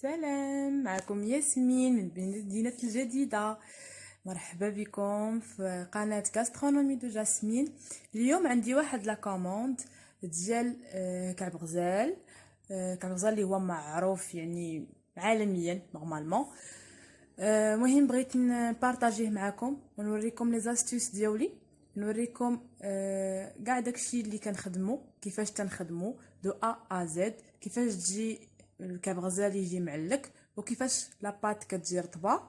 سلام، معكم ياسمين من مدينة الجديدة. مرحبا بكم في قناة غاسترونومي دو جاسمين. اليوم عندي واحد لا كوموند ديال كعب غزال. كعب غزال اللي هو معروف يعني عالميا نورمالمون. مهم بغيت نبارطاجيه معكم ونوريكم لي زاستوس ديالي، نوريكم كاع داكشي اللي كنخدمو، كيفاش تنخدمو دو ا زد، كيفاش تجي الكعب غزال يجي معلك، وكيفاش لاباط كتجي رطبه،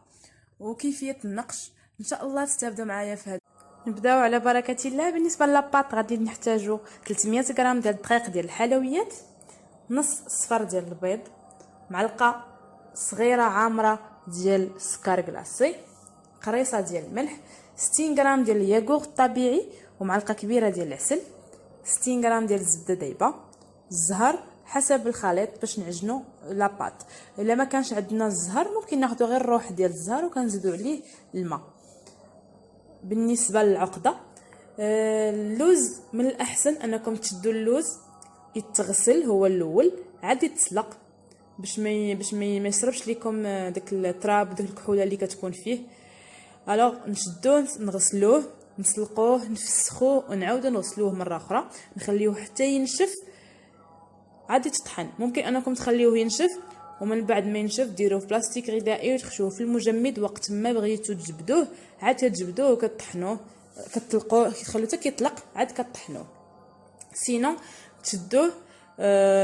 وكيفيه النقش. ان شاء الله تستافدوا معايا في هذا. نبداو على بركه الله. بالنسبه للاباط غادي نحتاجو 300 غرام ديال الدقيق ديال الحلويات، نص صفر ديال البيض، معلقه صغيره عامره ديال السكر كلاصي، قريصه ديال الملح، 60 غرام ديال الياغورت الطبيعي، ومعلقه كبيره ديال العسل، 60 غرام ديال الزبده دايبه، الزهر حسب الخليط باش نعجنوا لاباط. الا ما كانش عندنا الزهر ممكن ناخذ غير الروح ديال الزهر وكنزيدوا عليه الماء. بالنسبه للعقده، اللوز من الاحسن انكم تشدوا اللوز يتغسل هو الاول، عاد يتسلق باش ما يشربش لكم داك التراب وداك الكحوله اللي كتكون فيه. الوغ نشدوه نغسلوه نسلقوه نفسخوه ونعاودو نغسلوه مره اخرى، نخليوه حتى ينشف عاد يتطحن. ممكن انكم تخليوه ينشف ومن بعد ما ينشف ديروه في بلاستيك غذائي وتخشوه في المجمد. وقت ما بغيتو تجبدوه عاد تجبدوه وكتطحنوه، كتطلقوه كتخلوه حتى كيطلق عاد كطحنوه. سينو تشدوه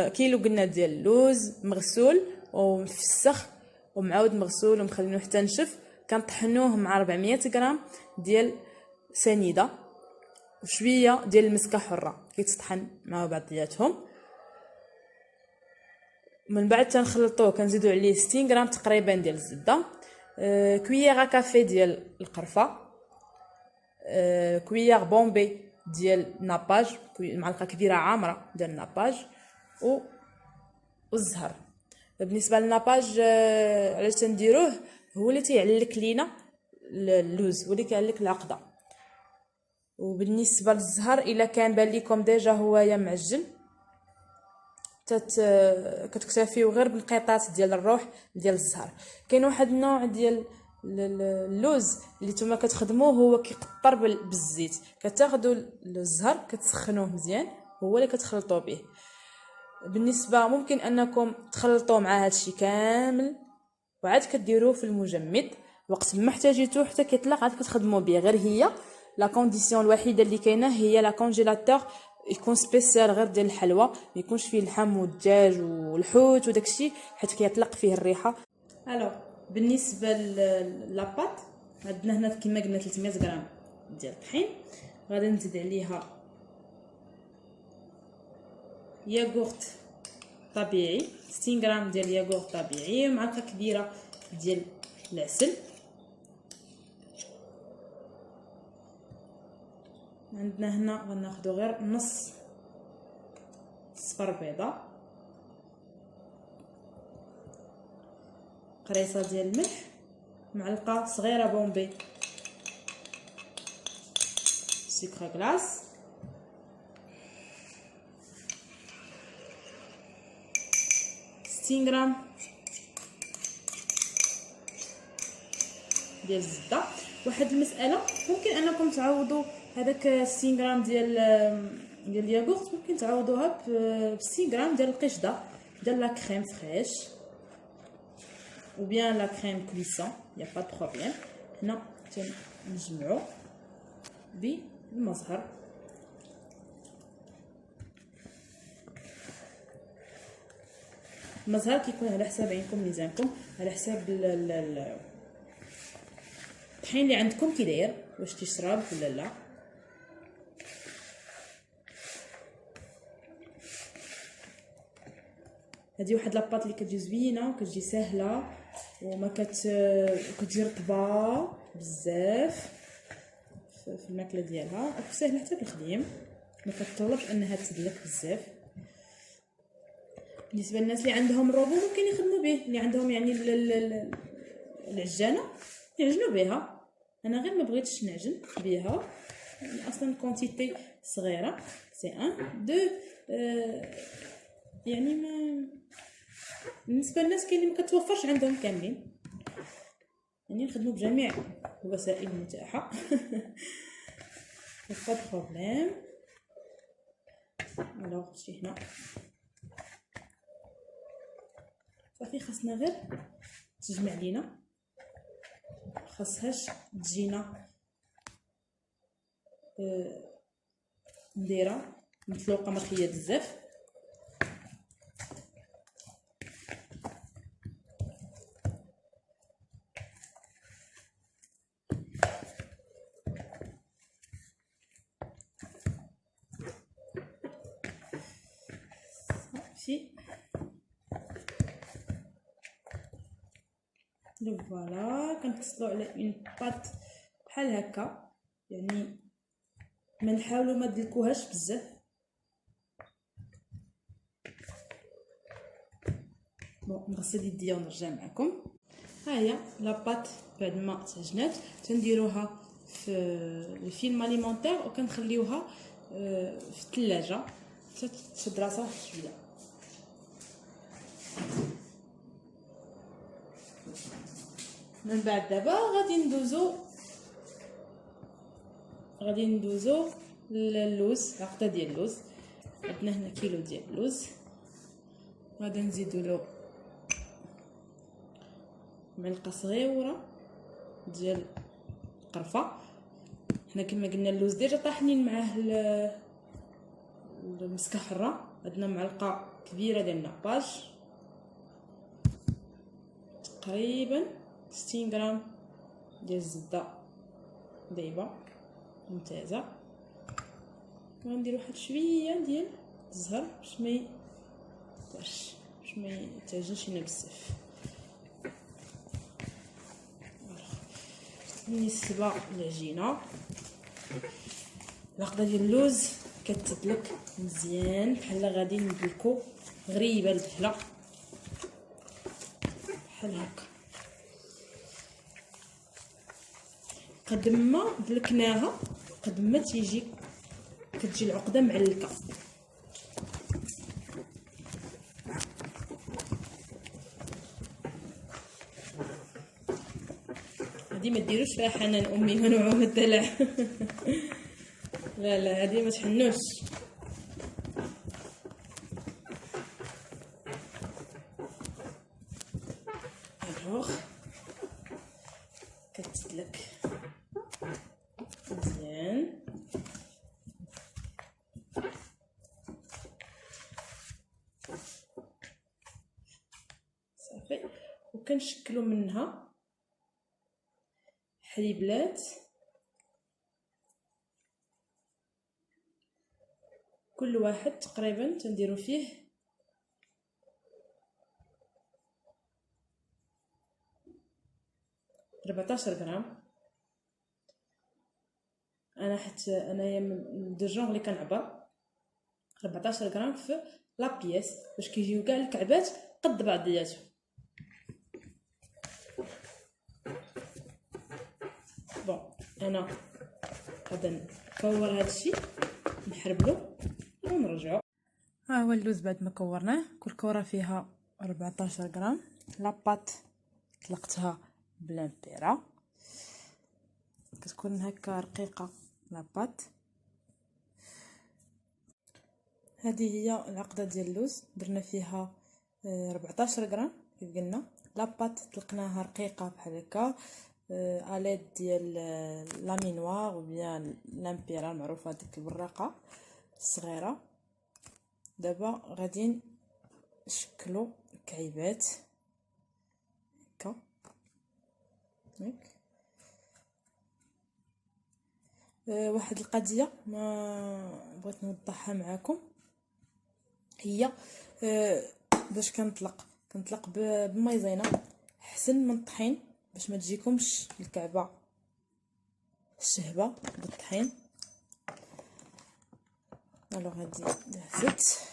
كيلو قلنا ديال اللوز مغسول ومفسخ ومعاود مغسول ومخلينوه حتى نشف، كنطحنوه مع 400 غرام ديال سنيده وشويه ديال المسكه حره كيتطحن مع بعضياتهم. من بعد تنخلطوه كنزيدو عليه 60 غرام تقريبا ديال الزبده، كويير كافي ديال القرفه، كويير بومبي ديال ناباج، معلقه كبيره عامره ديال الناباج والزهر. بالنسبه للناباج علاش تنديروه، هو اللي تيعلك لينا اللوز، هو اللي كيعلك العقده. وبالنسبه للزهر الا كان بان لكم ديجا هويا معجن كتكتفيو غير بالقيطات ديال الروح ديال الزهر. كاين واحد النوع ديال اللوز اللي نتوما كتخدموه هو كيقطر بالزيت، كتاخذوا الزهر كتسخنوه مزيان هو اللي كتخلطوا به. بالنسبه ممكن انكم تخلطوا مع هادشي كامل وعاد كديروه في المجمد، وقت ما احتاجيتوه حتى كيطلق عاد كتخدموا به. غير هي لا كونديسيون الوحيده اللي كاينه هي لا كونجيلاتور يكون سبيسيال غير ديال الحلوى، ما يكونش فيه اللحم والدجاج والحوت وداكشي حيت كيطلق فيه الريحه. الوغ بالنسبه للاباط عندنا هنا كما قلنا 300 غرام ديال الطحين، غادي نزيد عليها ياغورت طبيعي 60 غرام ديال الياغورت طبيعي، معلقه كبيره ديال العسل، عندنا هنا غناخذوا غير نص صفر بيضه، قريصه ديال الملح، معلقه صغيره بومبي سكر كلاص، غرام ديال الزبده. واحد المساله، ممكن انكم تعوضوا هذاك 60 غرام ديال الياغورت، ممكن تعوضوها ب 60 غرام ديال القشده ديال لا كريم فريش ou bien la crème cuisson, il y a pas de problème. هنا تنجمعوا بالمزهر. المزهر كيكون على حساب عينكم ميزانكم، على حساب الطحين اللي عندكم كي داير، واش تيشرب ولا لا. هذه واحد لاباط اللي كتجي زوينه وكتجي ساهله وما كتجي رطبه بزاف في الماكله ديالها، وسهله حتى في الخديم، ما كتطلبش انها تدلك بزاف. بالنسبه للناس اللي عندهم الروبو ممكن يخدموا به، اللي عندهم يعني العجانه يعجنوا بها. انا غير ما بغيتش نعجن بها، يعني اصلا كونتيتي صغيره سي 1 2 يعني ما بالنسبه للناس كاين اللي ما كتوفرش عندهم كاملين، يعني نخدموا بجميع الوسائل المتاحه. با بروبليم. الوغ شتي هنا صافي، خاصنا غير تجمع لينا، خاصهاش تجينا مديره مطلوقه مخيه بزاف. صافي دونك فوالا كنتصلوا على اون بات بحال هكا، يعني ما نحاولوا ما تدلكوهاش بزاف. بون نغسل يديا ونرجع معكم. ها هي لا بات بعد ما تعجنات تنديروها في الفيلم اليمونتير وكنخليوها في الثلاجه حتى تشد راسها واحد شويه. من بعد دابا غادي ندوزو للوز، عقده ديال اللوز. عندنا هنا كيلو ديال اللوز، غادي نزيدو له معلقه صغيره ديال القرفه. حنا كما قلنا اللوز ديجا طاحنين معاه المسكه حره. عندنا معلقه كبيره ديال الناباج، تقريبا 60 غرام ديال الزبده ذايبه ممتازه. وغندير واحد شويه ديال الزهر باش ما يتعجنش لينا بزاف. بالنسبه للعجينه، العقده ديال اللوز كتدلك مزيان بحال غادي ندلكو غريبه البحله بحال هكا. قد ما دلكناها قد ما كتجي العقده معلكه. هادي ما ديروش فيها حنان امي ونوعهم الدلع. لا هادي ما تحنوش. الوغ كتدلك مزيان. صافي وكنشكلوا منها حليبلات كل واحد تقريبا تنديروا فيه 14 غرام. انا حتى انايا من دو جونغ اللي كنعبر 14 غرام في لا بياس باش كيجيو كاع الكعبات قد بعضياتهم. بون انا غادا نكور هادشي نحربلو ونرجعو. ها هو اللوز بعد ما كورناه. كل كوره فيها 14 غرام. لاباط طلقتها بلامبيره، كتكون هكا رقيقه لاباط. هذه هي العقده ديال اللوز، درنا فيها 14 غرام كيف قلنا. لاباط طلقناها رقيقه بحال هكا اليد ديال لامينوار وبيان لامبيرا المعروفه ديك البراقه الصغيره. دابا غادي نشكلوا كعيبات هكا واحد القضيه ما بغيت نوضحها معكم هي باش كنطلق بمايزينا احسن من الطحين باش ما تجيكمش الكعبه الشهبه بالطحين. الوغ هادي جهزت.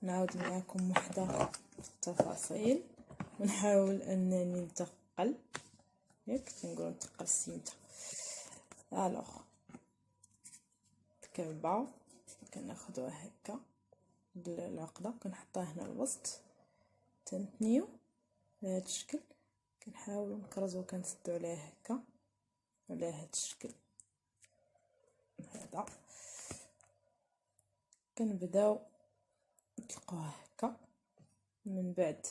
نعاود معكم وحده التفاصيل ونحاول انني نتقل ياك تنقول نتقل السيمته. الوغ الكعبه كناخذوها هكا بالعقده كنحطها هنا الوسط تنتنيو بهذا الشكل. كنحاولوا نكرزو كنسدو عليه هكا على هذا الشكل هذا. كنبداو نطلقوه هكا، من بعد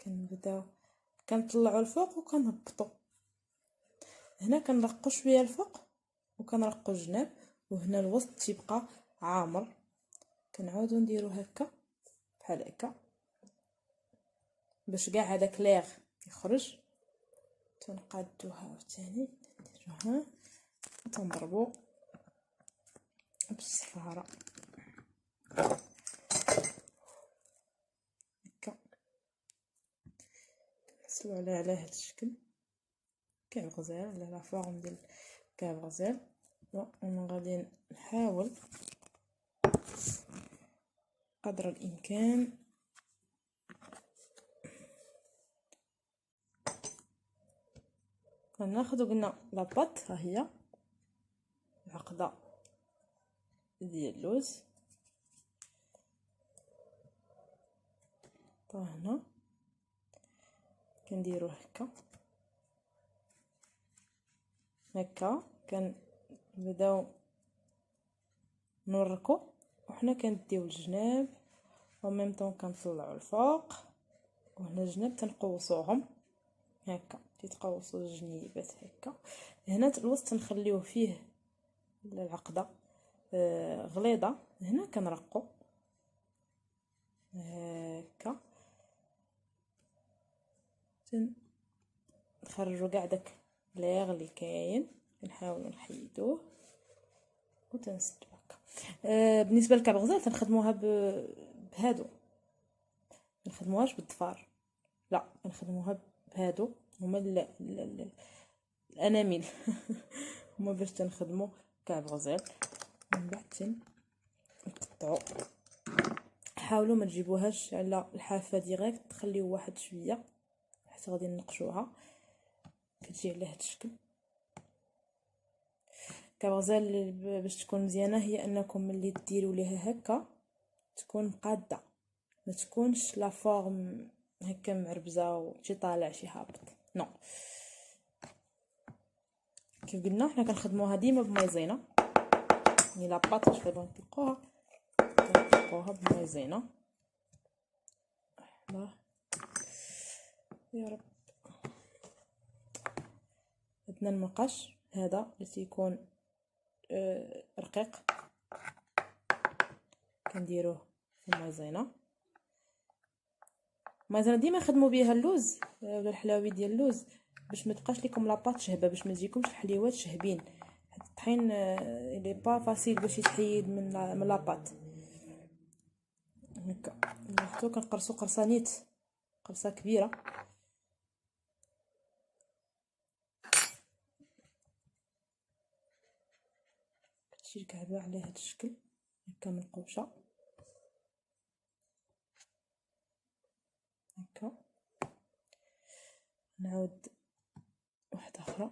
كنبداو كنطلعوا الفوق وكنهبطوا. هنا كنرقوا شويه الفوق وكنرقوا الجناب، وهنا الوسط تيبقى عامر. كنعاودو نديرو هكا بحال هكا باش كاع هذاك ليغ يخرج. تنقادوها عاوتاني نديروها وتنضربو بالصفاره هكا. نحصلو على هذا الشكل كاع غزال على لا فورم ديال كاع غزال. وانا غادي نحاول قدر الامكان غناخدو قلنا لاباط. ها هي العقده ديال اللوز هنا كنديروه هكا هكا. كنبداو نوركو وحنا كنديو الجناب وميم طون كنطلعوا الفوق، وهنا الجناب تنقوصوهم هكا تيتقوصوا الجنيبات هكا. هنا الوسط تنخليوه فيه العقده غليظه. هنا كنرقو هكا نخرجوا كاع داك ليغ اللي كاين. كنحاولوا نحيدوه وتنسدو هكا. بالنسبه للكعب غزال تنخدموها بهادو، منخدموهاش بالضفار، لا كنخدموها بهادو هما الانامل هما باش تنخدموا كعب غزال. من بعد تنقطعوا. حاولوا ما تجيبوهاش على الحافه ديريكت، تخليو واحد شويه حتى غادي ننقشوها كتجي على هذا الشكل. كعب غزال باش تكون مزيانه هي انكم ملي ديروا ليها هكا تكون مقاده، ما تكونش لا فورم هكا معربزه وشي طالع شي هابط. نو كيف قلنا حنا كنخدموها ديما بمايزينا، يعني لاباط واش بغيتو نطلقوها بمايزينا. يا رب. عندنا المقش هذا اللي تيكون رقيق كنديروه في المايزينا. المايزينا ديما نخدموا بها اللوز ولا الحلاوي ديال اللوز باش ما تبقاش لكم لاباط شهبه، باش ما تجيكمش الحليوات شهبين. الطحين اللي با فاسيل باش يتحيد من لاباط هكا. نحطو كنقرصو قرصانيت، قرصه كبيره. كتجي الكعبه على هذا الشكل هكا منقوشه هكا. نعاود واحده اخرى.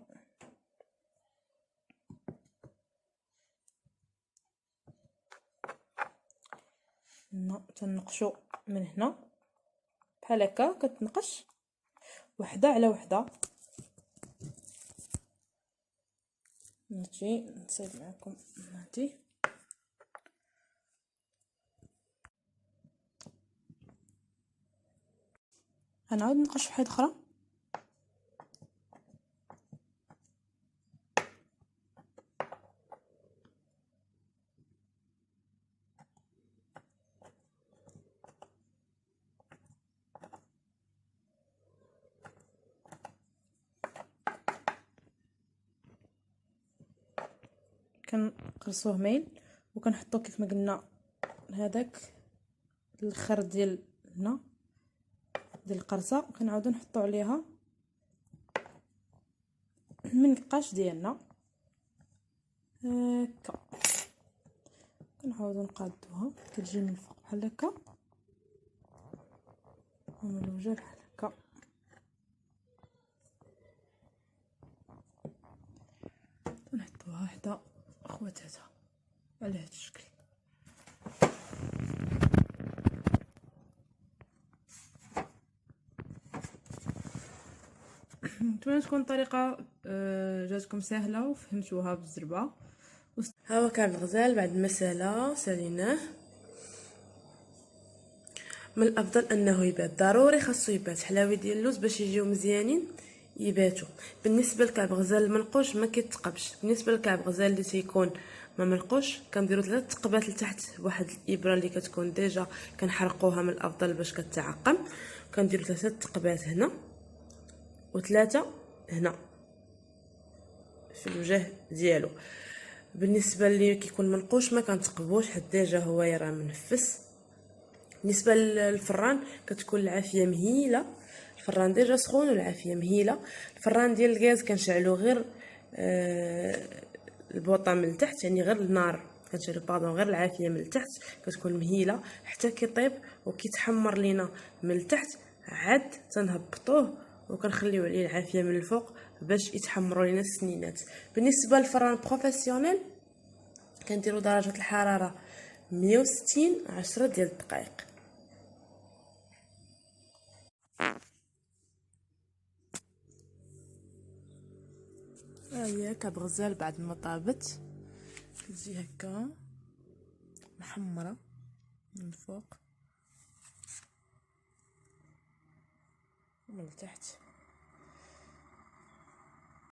تنقشو من هنا بحال هكا، كتنقش وحده على وحده. نجي نصايب معكم هادي. غنعاود نقش وحده اخرى. كنقرصوه ميل وكنحطو كيف ما قلنا هذاك الخر ديال هنا ديال القرصه، كنعاودو نحطو عليها المنقاش ديالنا هكا. كنعاودو نقادوها كتجي من الفوق بحال هكا ومن الوجه بحال هكا. نحطوها حدا خواتاتها على هذا الشكل. نتمنى تكون الطريقه جاتكم سهله وفهمتوها بالزربه. ها هو كعب الغزال بعد ما ساليناه. من الافضل انه يبات، ضروري خاصو يبات. حلاوي ديال اللوز باش يجيو مزيانين يباتوا. بالنسبه لكعب غزال المنقوش ما كيتقبش. بالنسبه لكعب غزال اللي تيكون ما منقوش كنديروا 3 تقبات لتحت بواحد الابره اللي كتكون ديجا كنحرقوها. من الافضل باش كتعقم كنديروا 3 تقبات هنا و3 هنا في الوجه ديالو. بالنسبه اللي كيكون منقوش ما كنتقبوش حيت ديجا هو راه منفس. بالنسبه للفران كتكون العافيه مهيله، الفران ديجا سخون والعافيه مهيله. الفران ديال الغاز كنشعلو غير البوطه من التحت، يعني غير النار كنشعلو غير العافيه من التحت كتكون مهيله حتى كيطيب وكيتحمر لينا من التحت، عاد تنهبطوه وكنخليو عليه العافيه من الفوق باش يتحمروا لينا السنينات. بالنسبه للفران بروفيسيونيل كنديروا درجه الحراره 160 10 ديال الدقائق. هي كعب غزال بعد ما طابت كتجي هكا محمره من الفوق ومن التحت.